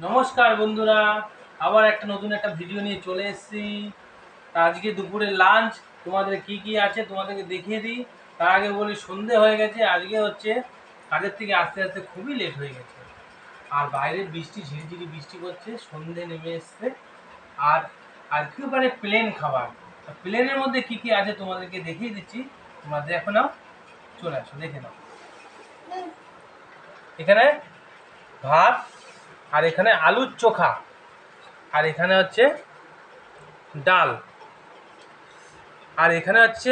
নমস্কার বন্ধুরা, আবার একটা নতুন একটা ভিডিও নিয়ে চলে এসেছি। আজকে দুপুরে লাঞ্চ তোমাদের কি কি আছে তোমাদেরকে দেখিয়ে দিই। তার আগে বলি সন্ধে হয়ে গেছে, আজকে হচ্ছে কাজের থেকে আসতে আসতে খুবই লেট হয়ে গেছে। আর বাইরে বৃষ্টি ঝিরিঝিরি বৃষ্টি করছে, সন্ধে নেমে এসছে। আর একেবারে প্লেন খাবার। প্লেনের মধ্যে কি কি আছে তোমাদেরকে দেখিয়ে দিচ্ছি, তোমরা দেখো নাও, চলে আসো দেখে নাও। এখানে ভাত, আর এখানে আলুর চোখা, আর এখানে হচ্ছে ডাল, আর এখানে হচ্ছে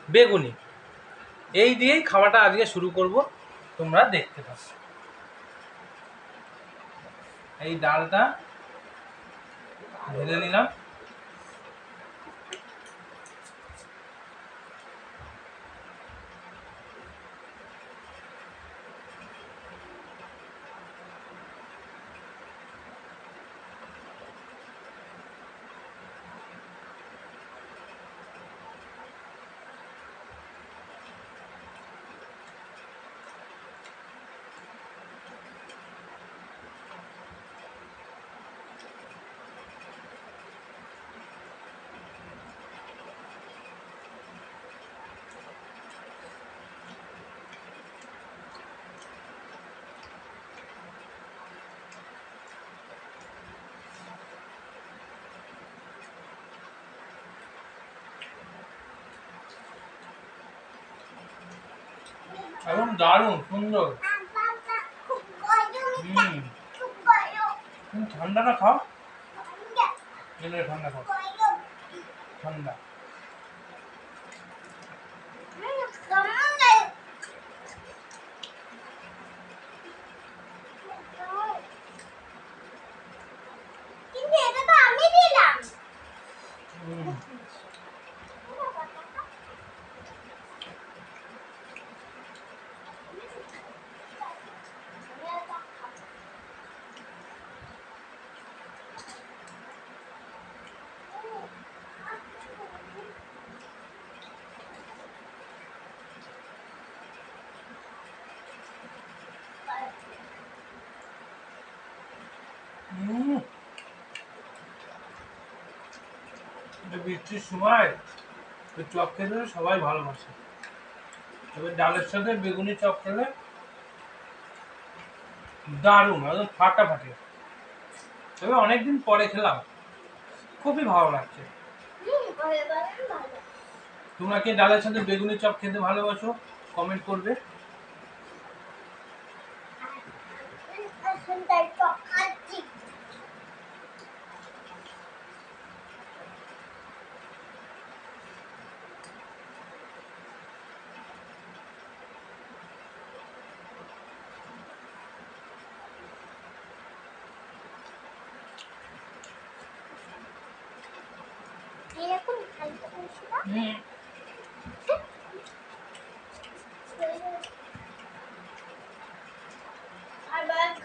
বেগুনি। এই দিয়েই খাওয়াটা আজকে শুরু করব, তোমরা দেখতে পাচ্ছ। এই ডালটা ঢেলে নিলাম। এবং দারুণ সুন্দর। তুমি ঠান্ডাটা খাও, ঠান্ডা খাও, ঠান্ডা। বৃষ্টির সময় চপ খেতে সবাই ভালোবাসে, তবে ডালের সাথে বেগুনি চপ খেলে দারুণ, একদম ফাটাফাটি। তবে অনেকদিন পরে খেলাম, খুবই ভালো লাগছে। তোমরা কি ডালের সাথে বেগুনি চপ খেতে ভালোবাসো? কমেন্ট করবে।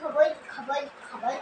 খাবার খাবার খাবার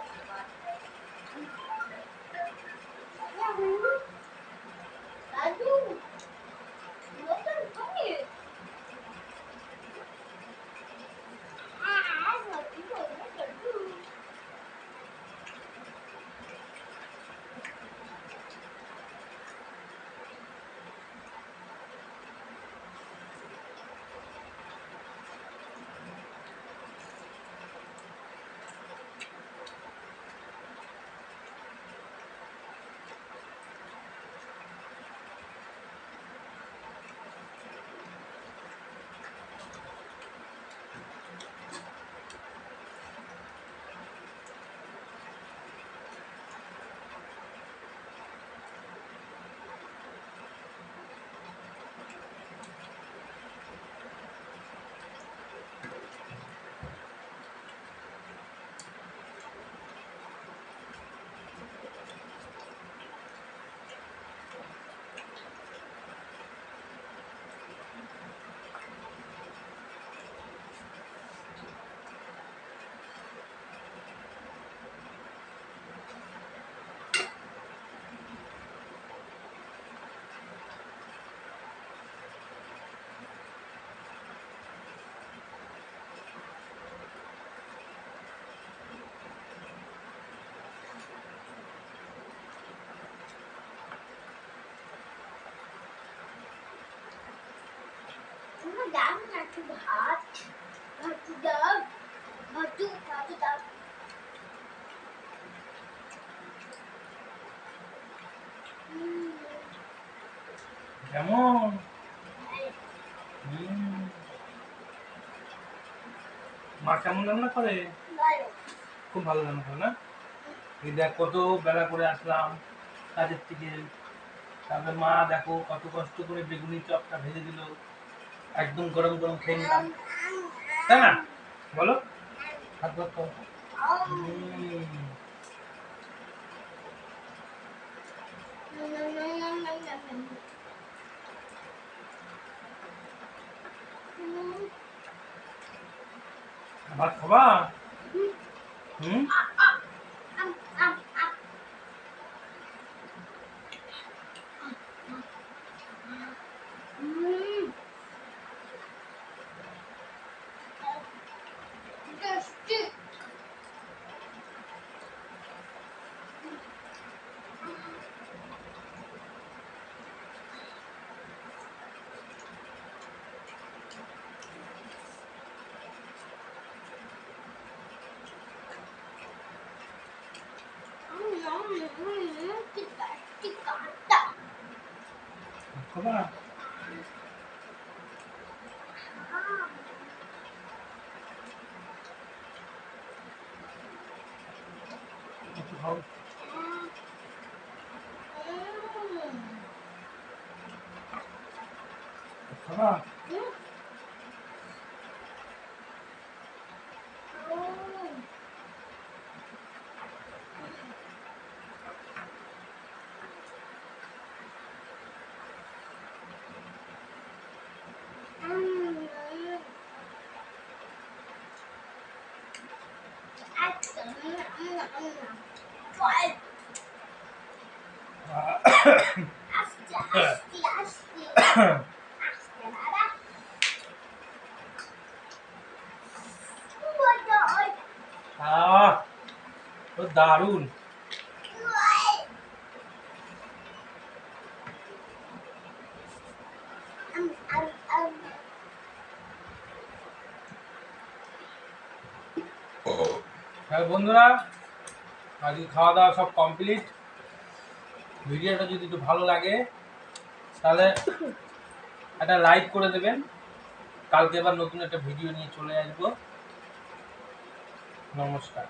দাও না একটু ভাত ভাত দাও ভাত দাও কেমন? হুম। মা কেমন রান্না করে? ভালো খুব ভালো রান্না করে না? এই দেখ কত বেলা করে আসলাম কাজের থেকে, তারপরে মা দেখো কত কষ্ট করে বেগুনি চপটা ভেজে দিল, একদম গরম গরম খেয়ে নিলাম, তাই না? বলো, হাত ধর তো। ভাত খাবা? হুম। খাবা? একটু খাও। খাবা? আহ, তো দারুণ। হ্যাঁ বন্ধুরা, আজকে খাওয়া দাওয়া সব কমপ্লিট। ভিডিওটা যদি একটু ভালো লাগে তাহলে একটা লাইক করে দেবেন। কালকে আবার নতুন একটা ভিডিও নিয়ে চলে আসবো। নমস্কার।